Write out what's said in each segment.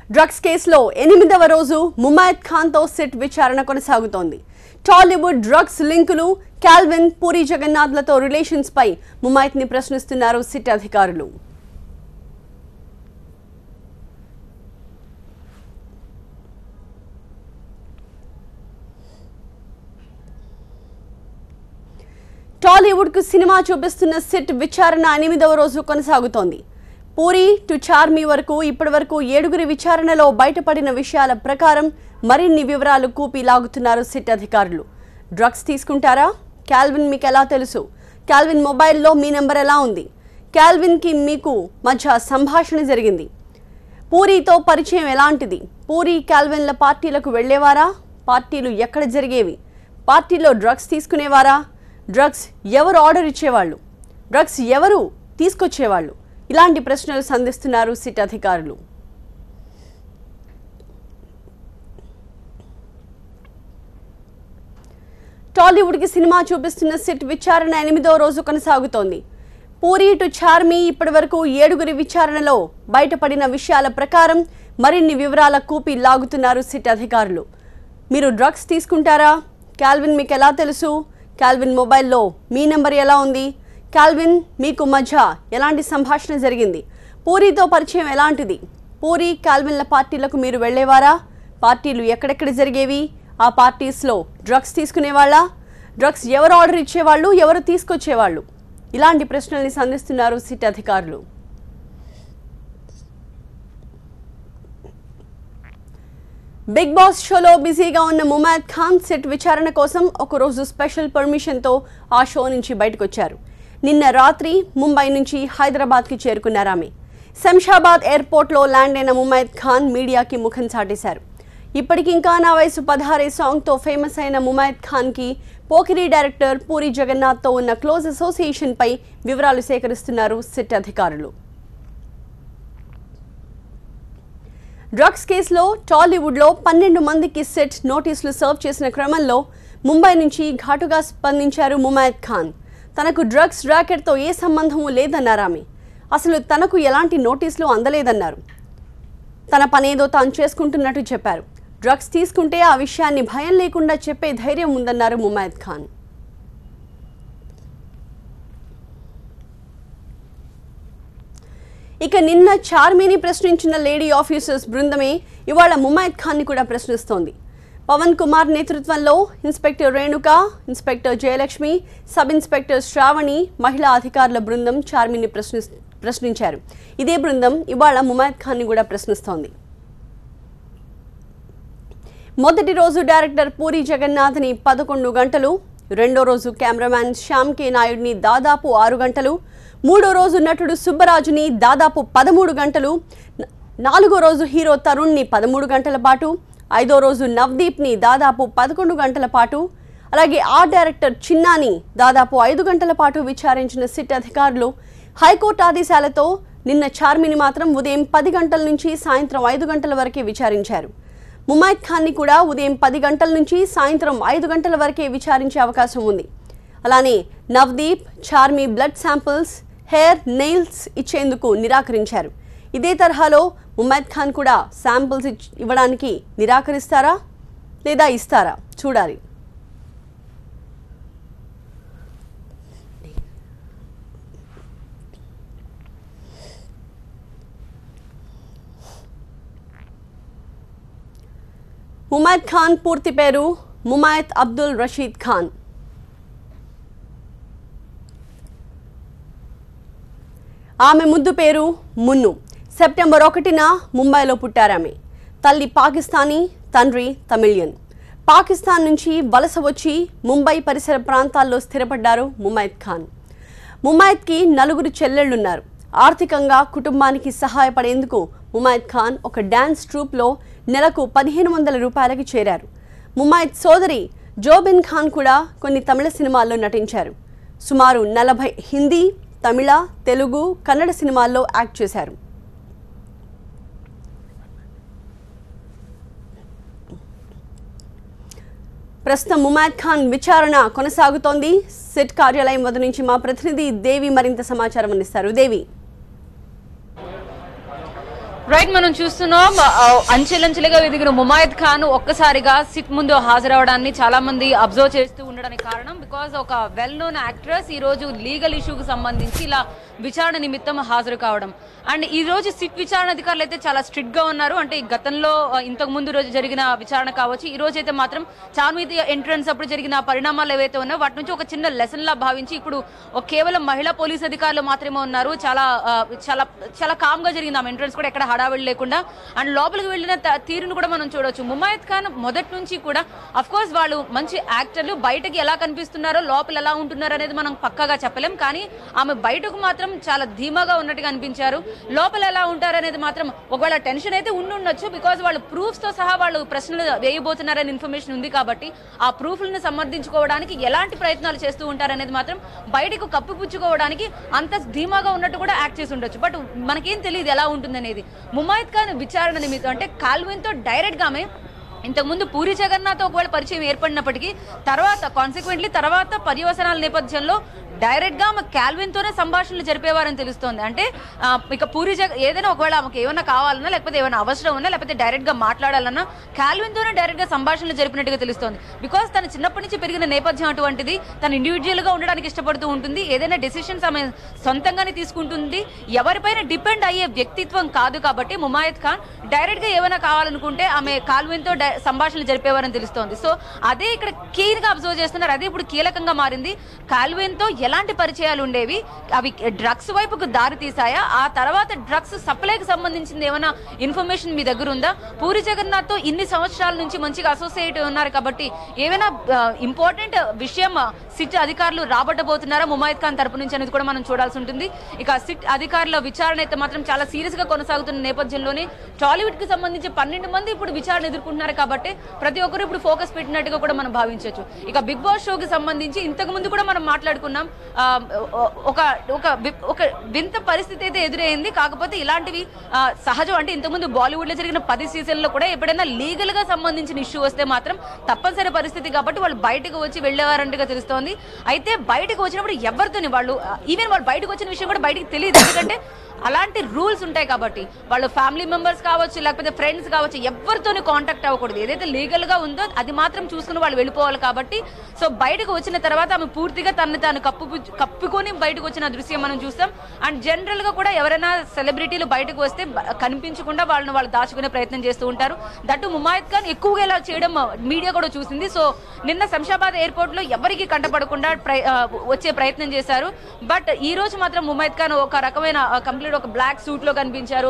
Drugs కేసులో 8వ రోజు ముమైత్ ఖాన్తో సిట్ విచారణ కొనసాగుతోంది. టాలీవుడ్ డ్రగ్స్ లింకులు, కాల్విన్, పూరి జగన్నాథ్లతో రిలేషన్స్ పై ముమైత్ని ప్రశ్నిస్తున్నారు సిట్ అధికారులు. టాలీవుడ్ కు సినిమా చూపిస్తున్న సిట్ విచారణ 8వ రోజు కొనసాగుతోంది. పూరి టు చార్మి వరకు ఇప్పటివరకు 7గురి విచారణలో బయటపడిన విషయాల ప్రకారం మరిన్ని వివరాలు కూపి లాగుతున్నారు సిట్ అధికారులు. డ్రగ్స్ తీసుకుంటారా? కాల్విన్ మీకు ఎలా తెలుసు? కాల్విన్ మొబైల్లో మీ నెంబర్ ఎలా ఉంది? కాల్విన్కి మీకు మధ్య సంభాషణ జరిగింది. పూరితో పరిచయం ఎలాంటిది? పూరి కాల్విన్ల పార్టీలకు వెళ్లేవారా? పార్టీలు ఎక్కడ జరిగేవి? పార్టీలో డ్రగ్స్ తీసుకునేవారా? డ్రగ్స్ ఎవరు ఆర్డర్ ఇచ్చేవాళ్ళు? డ్రగ్స్ ఎవరు తీసుకొచ్చేవాళ్ళు? ఇలాంటి ప్రశ్నలు సంధిస్తున్నారు సిట్ అధికారులు. టాలీవుడ్కి సినిమా చూపిస్తున్న సిట్ విచారణ 8వ రోజు కొనసాగుతోంది. పూరి టు చార్మి ఇప్పటివరకు 7గురి విచారణలో బయటపడిన విషయాల ప్రకారం మరిన్ని వివరాల కూపి లాగుతున్నారు సిట్ అధికారులు. మీరు డ్రగ్స్ తీసుకుంటారా? కాల్విన్ మీకు ఎలా తెలుసు? కాల్విన్ మొబైల్లో మీ నెంబర్ ఎలా ఉంది? కాల్విన్ మీకు మధ్య ఎలాంటి సంభాషణ జరిగింది? పూరితో పరిచయం ఎలాంటిది? పూరి కాల్విన్ల పార్టీలకు మీరు వెళ్లేవారా? పార్టీలు ఎక్కడెక్కడ జరిగేవి? ఆ పార్టీస్లో డ్రగ్స్ తీసుకునేవాళ్ళ? డ్రగ్స్ ఎవరు ఆర్డర్ ఇచ్చేవాళ్ళు? ఎవరు తీసుకొచ్చేవాళ్ళు? ఇలాంటి ప్రశ్నల్ని సంధిస్తున్నారు సిట్ అధికారులు. బిగ్ బాస్ షోలో బిజీగా ఉన్న ముమైత్ ఖాన్ సిట్ విచారణ కోసం ఒకరోజు స్పెషల్ పర్మిషన్తో ఆ షో నుంచి బయటకొచ్చారు. నిన్న రాత్రి ముంబై నుంచి హైదరాబాద్కి చేరుకున్నారామె. శంషాబాద్ ఎయిర్పోర్ట్లో ల్యాండ్ అయిన ముమైత్ ఖాన్ మీడియాకి ముఖం చాటేశారు. ఇప్పటికింకా నా వయసు 16 సాంగ్తో ఫేమస్ అయిన ముమైత్ ఖాన్కి పోకిరి డైరెక్టర్ పూరి జగన్నాథ్తో ఉన్న క్లోజ్ అసోసియేషన్పై వివరాలు సేకరిస్తున్నారు సిట్ అధికారులు. డ్రగ్స్ కేసులో టాలీవుడ్లో 12 మందికి సిట్ నోటీసులు సర్వ్ చేసిన క్రమంలో ముంబై నుంచి ఘాటుగా స్పందించారు ముమైత్ ఖాన్. తనకు డ్రగ్స్ ర్యాకెట్తో ఏ సంబంధము లేదన్నారామె. అసలు తనకు ఎలాంటి నోటీసులు అందలేదన్నారు. తన పనేదో తాను చేసుకుంటున్నట్టు చెప్పారు. డ్రగ్స్ తీసుకుంటే ఆ విషయాన్ని భయం లేకుండా చెప్పే ధైర్యం ఉందన్నారు ముమైత్ ఖాన్. ఇక నిన్న చార్మిని ప్రశ్నించిన లేడీ ఆఫీసర్స్ బృందమే ఇవాళ ముమైత్ ఖాన్ని కూడా ప్రశ్నిస్తోంది. పవన్ కుమార్ నేతృత్వంలో inspector Renuka, inspector Jayalakshmi, sub inspector Sravani మహిళా అధికారుల బృందం చార్మిని ప్రశ్నించారు. ఇదే బృందం ఇవాళ ముమైత్ ఖాన్ని కూడా ప్రశ్నిస్తోంది. మొదటి రోజు డైరెక్టర్ పూరి జగన్నాథ్ని 11 గంటలు, రెండో రోజు కెమెరామ్యాన్ శ్యామ్ కే నాయుడిని దాదాపు 6 గంటలు, మూడో రోజు నటుడు సుబ్బరాజుని దాదాపు 13 గంటలు, నాలుగో రోజు హీరో తరుణ్ని 13 గంటల పాటు, ఐదో రోజు నవదీప్ని దాదాపు 11 గంటల పాటు, అలాగే ఆర్ట్ డైరెక్టర్ చిన్నాని దాదాపు 5 గంటల పాటు విచారించిన సిట్ అధికారులు హైకోర్టు ఆదేశాలతో నిన్న చార్మిని మాత్రం ఉదయం 10 గంటల నుంచి సాయంత్రం 5 గంటల వరకే విచారించారు. ముమైత్ ఖాన్ని కూడా ఉదయం 10 గంటల నుంచి సాయంత్రం 5 గంటల వరకే విచారించే అవకాశం ఉంది. అలానే Navdeep, Charmi blood samples, hair, nails ఇచ్చేందుకు నిరాకరించారు. ఇదే తరహాలో ముమైత్ ఖాన్ కూడా శాంపిల్స్ ఇవ్వడానికి నిరాకరిస్తారా లేదా ఇస్తారా చూడాలి. ముమైత్ ఖాన్ పూర్తి పేరు ముమైత్ అబ్దుల్ రషీద్ ఖాన్. ఆమె ముద్దు పేరు మున్ను. సెప్టెంబర్ 1న ముంబైలో పుట్టారామె. తల్లి పాకిస్తానీ, తండ్రి తమిళియన్. పాకిస్తాన్ నుంచి వలస వచ్చి ముంబై పరిసర ప్రాంతాల్లో స్థిరపడ్డారు ముమైత్ ఖాన్. ముమైత్కి 4 చెల్లెళ్లున్నారు. ఆర్థికంగా కుటుంబానికి సహాయపడేందుకు ముమైత్ ఖాన్ ఒక డ్యాన్స్ ట్రూప్లో నెలకు 1500 రూపాయలకి చేరారు. ముమైత్ సోదరి జోబిన్ ఖాన్ కూడా కొన్ని తమిళ సినిమాల్లో నటించారు. సుమారు 40 హిందీ, తమిళ, తెలుగు, కన్నడ సినిమాల్లో యాక్ట్ చేశారు. ప్రస్తుతం ముమైత్ ఖాన్ విచారణ కొనసాగుతోంది. సిట్ కార్యాలయం వద్ద నుంచి మా ప్రతినిధి దేవి మరింత సమాచారం అందిస్తారు. దేవి. రైట్, మనం చూస్తున్నాం అంచెలంచెలుగా ఎదిగిన ముమాయత్ ఖాన్ ఒక్కసారిగా సిట్ ముందు హాజరవడాన్ని చాలా మంది అబ్జర్వ్ చేస్తూ ఉండడానికి కారణం బికాజ్ ఒక వెల్ నోన్ యాక్ట్రెస్ ఈ రోజు లీగల్ ఇష్యూకి సంబంధించి ఇలా విచారణ నిమిత్తం హాజరు కావడం. అండ్ ఈ రోజు సిట్ విచారణ అధికారులు అయితే చాలా స్ట్రిక్ట్ గా ఉన్నారు. అంటే గతంలో ఇంతకు ముందు రోజు జరిగిన విచారణ కావచ్చు, ఈ రోజు అయితే మాత్రం చార్మి ఎంట్రన్స్ అప్పుడు జరిగిన పరిణామాలు ఏవైతే ఉన్నాయో వాటి నుంచి ఒక చిన్న లెసన్ లా భావించి ఇప్పుడు కేవలం మహిళా పోలీస్ అధికారులు మాత్రమే ఉన్నారు. చాలా చాలా చాలా కామ్ గా జరిగింది ఆమె ఎంట్రన్స్ కూడా, ఎక్కడ హడావిడి లేకుండా. అండ్ లోపలికి వెళ్ళిన తీరును కూడా మనం చూడవచ్చు. ముమాయత్ ఖాన్ మొదటి నుంచి కూడా అఫ్ కోర్స్ వాళ్ళు మంచి యాక్టర్లు, బయటకి ఎలా కనిపిస్తున్నారో లోపల ఎలా ఉంటున్నారు అనేది మనం పక్కాగా చెప్పలేం. కానీ ఆమె బయటకు మాత్రం చాలా ధీమాగా ఉన్నట్టుగా అనిపించారు. లోపల ఎలా ఉంటారు అనేది మాత్రం ఒకవేళ టెన్షన్ అయితే ఉండొచ్చు, బికాజ్ వాళ్ళు ప్రూఫ్స్ తో సహా వాళ్ళు ప్రశ్నలు వేయబోతున్నారనే ఇన్ఫర్మేషన్ ఉంది కాబట్టి ఆ ప్రూఫ్లను సమర్థించుకోవడానికి ఎలాంటి ప్రయత్నాలు చేస్తూ ఉంటారనేది మాత్రం బయటకు కప్పిపుచ్చుకోవడానికి అంత ధీమాగా ఉన్నట్టు కూడా యాక్ట్ చేసి ఉండొచ్చు. బట్ మనకేం తెలియదు ఎలా ఉంటుందనేది. ముమాయత్ ఖాన్ విచారణ నిమిత్తం అంటే కాల్విన్ తో డైరెక్ట్ గా ఆమె ఇంతకుముందు పూరి జగన్నాథ్ ఒకవేళ పరిచయం ఏర్పడినప్పటికీ తర్వాత కాన్సిక్వెంట్లీ తర్వాత పర్యవసనాల నేపథ్యంలో డైరెక్ట్ గా ఆమె కాల్విన్ తోనే సంభాషణలు జరిపేవారని తెలుస్తోంది. అంటే ఇక పూరి ఏదైనా ఒకవేళ ఆమెకు ఏమైనా కావాలన్నా లేకపోతే ఏమైనా అవసరం ఉన్నా లేకపోతే డైరెక్ట్ గా మాట్లాడాలన్నా కాల్విన్ తోనే డైరెక్ట్ గా సంభాషణలు జరిపినట్టుగా తెలుస్తోంది. బికాస్ తను చిన్నప్పటి నుంచి పెరిగిన నేపథ్యం అటువంటిది. తను ఇండివిజువల్ గా ఉండడానికి ఇష్టపడుతూ ఉంటుంది. ఏదైనా డెసిషన్స్ ఆమె సొంతంగానే తీసుకుంటుంది. ఎవరిపైన డిపెండ్ అయ్యే వ్యక్తిత్వం కాదు. కాబట్టి ముమాయత్ ఖాన్ డైరెక్ట్ గా ఏమైనా కావాలనుకుంటే ఆమె కాల్విన్ తో సంభాషణలు జరిపేవారని తెలుస్తోంది. సో అదే ఇక్కడ కీన్ గా అబ్జర్వ్ చేస్తున్నారు. అదే ఇప్పుడు కీలకంగా మారింది. కాల్విన్ తో ఎలాంటి పరిచయాలు ఉండేవి, అవి డ్రగ్స్ వైపుకు దారి తీసాయా, ఆ తర్వాత డ్రగ్స్ సప్లైకి సంబంధించింది ఏమైనా ఇన్ఫర్మేషన్ మీ దగ్గర ఉందా, పూరి జగన్నాథ్ తో ఇన్ని సంవత్సరాల నుంచి మంచిగా అసోసియేట్ ఉన్నారు కాబట్టి ఏమైనా ఇంపార్టెంట్ విషయం సిట్ అధికారులు రాబట్టబోతున్నారా ముమాయత్ ఖాన్ తరపు నుంచి అనేది కూడా మనం చూడాల్సి ఉంటుంది. ఇక సిట్ అధికారుల విచారణ అయితే మాత్రం చాలా సీరియస్ గా కొనసాగుతున్న నేపథ్యంలోనే టాలీవుడ్ కి సంబంధించి 12 మంది ఇప్పుడు విచారణ ఎదుర్కొంటున్నారు కాబట్టి ప్రతి ఒక్కరు ఇప్పుడు ఫోకస్ పెట్టినట్టుగా కూడా మనం భావించవచ్చు. ఇక బిగ్ బాస్ షోకి సంబంధించి ఇంతకు ముందు కూడా మనం మాట్లాడుకున్నాం. ఒక వింత పరిస్థితి అయితే ఎదురైంది. కాకపోతే ఇలాంటివి సహజం. అంటే ఇంతకుముందు బాలీవుడ్ లో జరిగిన 10 సీజన్లో కూడా ఎప్పుడైనా లీగల్ గా సంబంధించిన ఇష్యూ వస్తే మాత్రం తప్పనిసరి పరిస్థితి కాబట్టి వాళ్ళు బయటకు వచ్చి వెళ్ళేవారంటగా తెలుస్తోంది. అయితే బయటకు వచ్చినప్పుడు ఎవరితోని వాళ్ళు ఈవెన్ వాళ్ళు బయటకు వచ్చిన విషయం కూడా బయటకు తెలియదు. ఎందుకంటే అలాంటి రూల్స్ ఉంటాయి కాబట్టి వాళ్ళు ఫ్యామిలీ మెంబర్స్ కావచ్చు లేకపోతే ఫ్రెండ్స్ కావచ్చు ఎవరితోని కాంటాక్ట్ అవ్వకూడదు. ఏదైతే లీగల్ గా ఉందో అది మాత్రం చూసుకుని వాళ్ళు వెళ్ళిపోవాలి కాబట్టి సో బయటకు వచ్చిన తర్వాత ఆమె పూర్తిగా తనని తాను కప్పుకొని బయటకు వచ్చిన దృశ్యం మనం చూస్తాం. అండ్ జనరల్ గా కూడా ఎవరైనా సెలబ్రిటీలు బయటకు వస్తే కనిపించకుండా వాళ్ళని వాళ్ళు దాచుకునే ప్రయత్నం చేస్తూ ఉంటారు. దట్టు ముమాయత్ ఖాన్ ఎక్కువగా ఇలా చేయడం మీడియా కూడా చూసింది. సో నిన్న శంషాబాద్ ఎయిర్పోర్ట్ లో ఎవరికి కంటపడకుండా వచ్చే ప్రయత్నం చేశారు. బట్ ఈ రోజు మాత్రం ముమాయత్ ఖాన్ ఒక రకమైన కంప్లీట్ ఒక బ్లాక్ సూట్ లో కనిపించారు.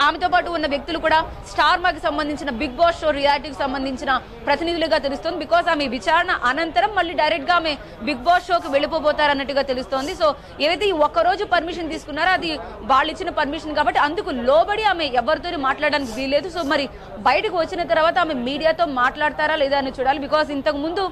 ఆమెతో పాటు ఉన్న వ్యక్తులు కూడా స్టార్ మాకి సంబంధించిన బిగ్ బాస్ షో రియాలిటీకి సంబంధించిన ప్రతినిధులుగా తెలుస్తుంది. బికాస్ ఆమె విచారణ అనంతరం మళ్ళీ డైరెక్ట్ గా ఆమె బిగ్ బాస్ షోకి వెళ్ళిపోతారన్నట్టుగా తెలుస్తోంది. సో ఏవైతే ఈ ఒక్కరోజు పర్మిషన్ తీసుకున్నారో అది వాళ్ళు ఇచ్చిన పర్మిషన్ కాబట్టి అందుకు లోబడి ఆమె ఎవరితో మాట్లాడడానికి వీల్లేదు. సో మరి బయటకు వచ్చిన తర్వాత ఆమె మీడియాతో మాట్లాడతారా లేదా అని చూడాలి. బికాస్ ఇంతకు ముందు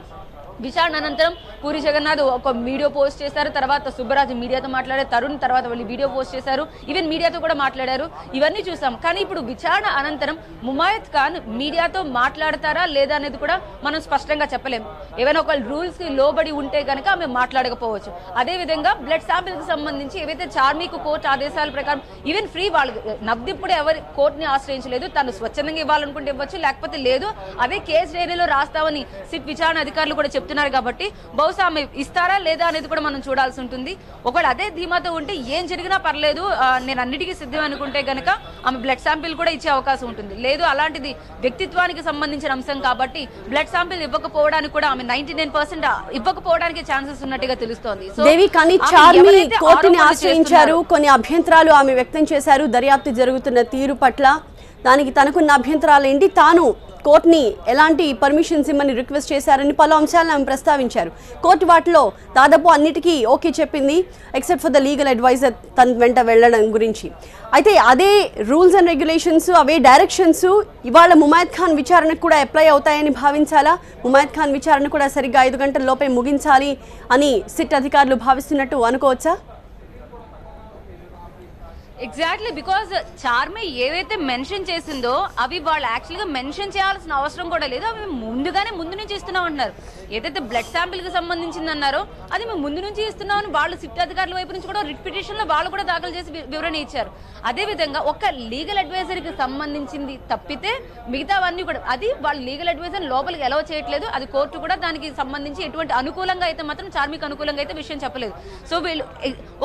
విచారణ అనంతరం పూరి జగన్నాథ్ ఒక వీడియో పోస్ట్ చేశారు. తర్వాత సుబ్బరాజు మీడియాతో మాట్లాడారు. తరుణ్ తర్వాత వాళ్ళు వీడియో పోస్ట్ చేశారు. ఈవెన్ మీడియాతో కూడా మాట్లాడారు. ఇవన్నీ చూసాం. కానీ ఇప్పుడు విచారణ అనంతరం ముమాయత్ ఖాన్ మీడియాతో మాట్లాడతారా లేదా అనేది కూడా మనం స్పష్టంగా చెప్పలేము. ఏవైనా ఒక రూల్స్ కి లోబడి ఉంటే కనుక ఆమె మాట్లాడకపోవచ్చు. అదేవిధంగా బ్లడ్ శాంపిల్ కి సంబంధించి ఏవైతే చార్మీకు కోర్టు ఆదేశాల ప్రకారం ఈవెన్ ఫ్రీ వాళ్ళు నవ్దిప్పుడు ఎవరి కోర్టుని ఆశ్రయించలేదు. తను స్వచ్ఛందంగా ఇవ్వాలనుకుంటే ఇవ్వచ్చు, లేకపోతే లేదు. అదే కేసు డైరీలో రాస్తామని సిట్ విచారణ అధికారులు కూడా చెప్తున్నారు కాబట్టి బహుశా ఆమె ఇస్తారా లేదా అనేది కూడా మనం చూడాల్సి ఉంటుంది. ఒకవేళ అదే ధీమాతో ఉంటే ఏం జరిగినా పర్లేదు నేను అన్నిటికీ సిద్ధం అనుకుంటే గనక ఆమె బ్లడ్ శాంపిల్ కూడా ఇచ్చే అవకాశం ఉంటుంది. లేదు అలాంటిది వ్యక్తిత్వానికి సంబంధించిన అంశం కాబట్టి బ్లడ్ శాంపిల్ ఇవ్వకపోవడానికి కూడా ఆమె 99% ఇవ్వకపోవడానికి ఛాన్సెస్ ఉన్నట్టుగా తెలుస్తోంది. దేవి కానీ చార్మి కోర్టుని ఆశ్రయించారు. కొన్ని అభ్యంతరాలు ఆమె వ్యక్తం చేశారు దర్యాప్తు జరుగుతున్న తీరు పట్ల. దానికి తనకున్న అభ్యంతరాలు ఏంటి, తాను కోర్టుని ఎలాంటి పర్మిషన్స్ ఇమ్మని రిక్వెస్ట్ చేశారని పలు అంశాలను ఆమె ప్రస్తావించారు. కోర్టు వాటిలో దాదాపు అన్నిటికీ ఓకే చెప్పింది except for the legal adviser తన వెంట వెళ్ళడం గురించి. అయితే అదే రూల్స్ అండ్ రెగ్యులేషన్స్ అవే డైరెక్షన్స్ ఇవాళ ముమాయత్ ఖాన్ విచారణకు కూడా అప్లై అవుతాయని భావించాలా? ముమాయత్ ఖాన్ విచారణ కూడా సరిగ్గా 5 గంటల లోపే ముగించాలి అని సిట్ అధికారులు భావిస్తున్నట్టు అనుకోవచ్చా? ఎగ్జాక్ట్లీ, బికాజ్ చార్మి ఏవైతే మెన్షన్ చేసిందో అవి వాళ్ళు యాక్చువల్గా మెన్షన్ చేయాల్సిన అవసరం కూడా లేదు. అవి ముందు నుంచి ఇస్తున్నాం అంటున్నారు. ఏదైతే బ్లడ్ శాంపిల్ కి సంబంధించింది అన్నారో అది మేము ముందు నుంచి ఇస్తున్నామని వాళ్ళు సిట్ అధికారుల వైపు నుంచి కూడా రిట్ పిటిషన్ లో వాళ్ళు కూడా దాఖలు చేసి వివరణ ఇచ్చారు. అదే విధంగా ఒక లీగల్ అడ్వైజర్ కి సంబంధించింది తప్పితే మిగతావన్నీ కూడా అది వాళ్ళ లీగల్ అడ్వైజర్ లోపలికి ఎలవ్ చేయట్లేదు. అది కోర్టు కూడా దానికి సంబంధించి ఎటువంటి అనుకూలంగా అయితే మాత్రం చార్మికి అనుకూలంగా అయితే విషయం చెప్పలేదు. సో వీళ్ళు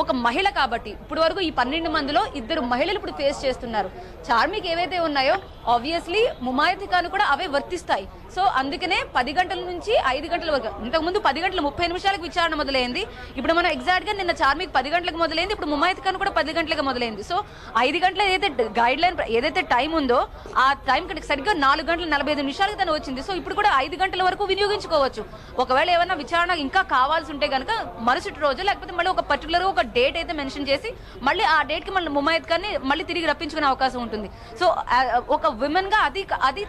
ఒక మహిళ కాబట్టి ఇప్పుడు వరకు ఈ 12 మందిలో 2 మహిళలు ఇప్పుడు ఫేస్ చేస్తున్నారు. చార్మికి ఏవైతే ఉన్నాయో ఆబ్వియస్లీ ముమాయత్ ఖాన్ కూడా అవే వర్తిస్తాయి. సో అందుకనే 10 గంటల నుంచి 5 గంటల వరకు, ఇంతకుముందు 10 గంటల 30 నిమిషాలకు విచారణ మొదలైంది. ఇప్పుడు మనం ఎగ్జాక్ట్ గా నిన్న చార్మికి 10 గంటలకు మొదలైంది, ఇప్పుడు ముమాయత్ ఖాన్ కూడా 10 గంటలకు మొదలైంది. సో 5 గంటల ఏదైతే గైడ్ లైన్ ఏదైతే టైం ఉందో ఆ టైం కంటే సరిగ్గా 4 గంటల 45 నిమిషాలకు తను వచ్చింది. సో ఇప్పుడు కూడా 5 గంటల వరకు వినియోగించుకోవచ్చు. ఒకవేళ ఏమైనా విచారణ ఇంకా కావాల్సి ఉంటే కనుక మరుసటి రోజు లేకపోతే మళ్ళీ ఒక పర్టికులర్ ఒక డేట్ అయితే మెన్షన్ చేసి మళ్ళీ ఆ డేట్ కి మళ్ళీ ముమాయత్ ఖాన్ మళ్ళీ తిరిగి రప్పించుకునే అవకాశం ఉంటుంది. సో ఒక విమెన్ గా అది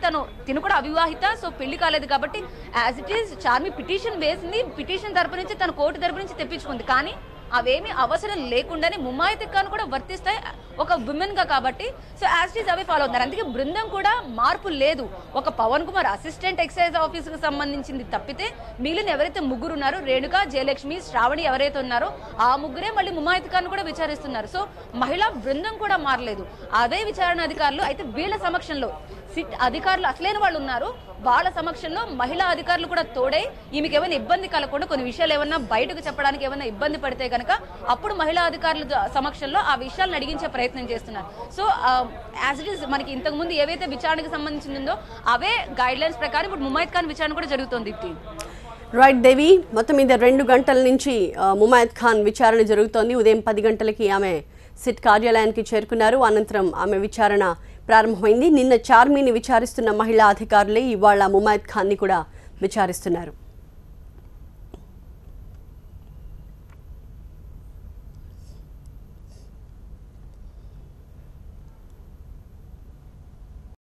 తిను కూడా అవివాహిత, సో పెళ్లి కాలేదు కాబట్టి as it is Charmi petition వేసింది. పిటిషన్ తరపు నుంచి తన కోర్టు తరపు నుంచి తెప్పించుకుంది. కానీ అవేమి అవసరం లేకుండానే ముమాయత్ ఖాన్ కూడా వర్తిస్తాయి ఒక విమెన్ గా కాబట్టి. సో యాజ్ ఇట్ ఈస్ అవే ఫాలో అవుతున్నారు. అందుకే బృందం కూడా మార్పు లేదు. ఒక Pavan Kumar assistant excise officer కి సంబంధించింది తప్పితే మిగిలిన ఎవరైతే ముగ్గురు ఉన్నారో రేణుక, జయలక్ష్మి, శ్రావణి ఎవరైతే ఉన్నారో ఆ ముగ్గురే మళ్ళీ ముమాయత్ ఖాన్ కూడా విచారిస్తున్నారు. సో మహిళా బృందం కూడా మారలేదు. అదే విచారణ అధికారులు అయితే వీళ్ళ సమక్షంలో సిట్ అధికారులు అసలైన వాళ్ళు ఉన్నారు. వాళ్ళ సమక్షంలో మహిళా అధికారులు కూడా తోడై ఈమెకి ఏమైనా ఇబ్బంది కలగకుండా కొన్ని విషయాలు ఏమన్నా బయటకు చెప్పడానికి ఏమైనా ఇబ్బంది పడితే కనుక అప్పుడు మహిళా అధికారుల సమక్షంలో ఆ విషయాలను అడిగించే ప్రయత్నం చేస్తున్నారు. సో యాజ్ ఇట్ ఈస్ మనకి ఇంతకు ముందు ఏవైతే విచారణకు సంబంధించిందో అవే గైడ్ లైన్స్ ప్రకారం ఇప్పుడు ముమాయత్ ఖాన్ విచారణ కూడా జరుగుతోంది. రైట్ దేవి, మొత్తం మీద 2 గంటల నుంచి ముమాయత్ ఖాన్ విచారణ జరుగుతోంది. ఉదయం 10 గంటలకి ఆమె సిట్ కార్యాలయానికి చేరుకున్నారు. అనంతరం ఆమె విచారణ ప్రారంభమైంది. నిన్న చార్మిని విచారిస్తున్న మహిళా అధికారులే ఇవాళ ముమాయత్ ఖాన్ని కూడా విచారిస్తున్నారు.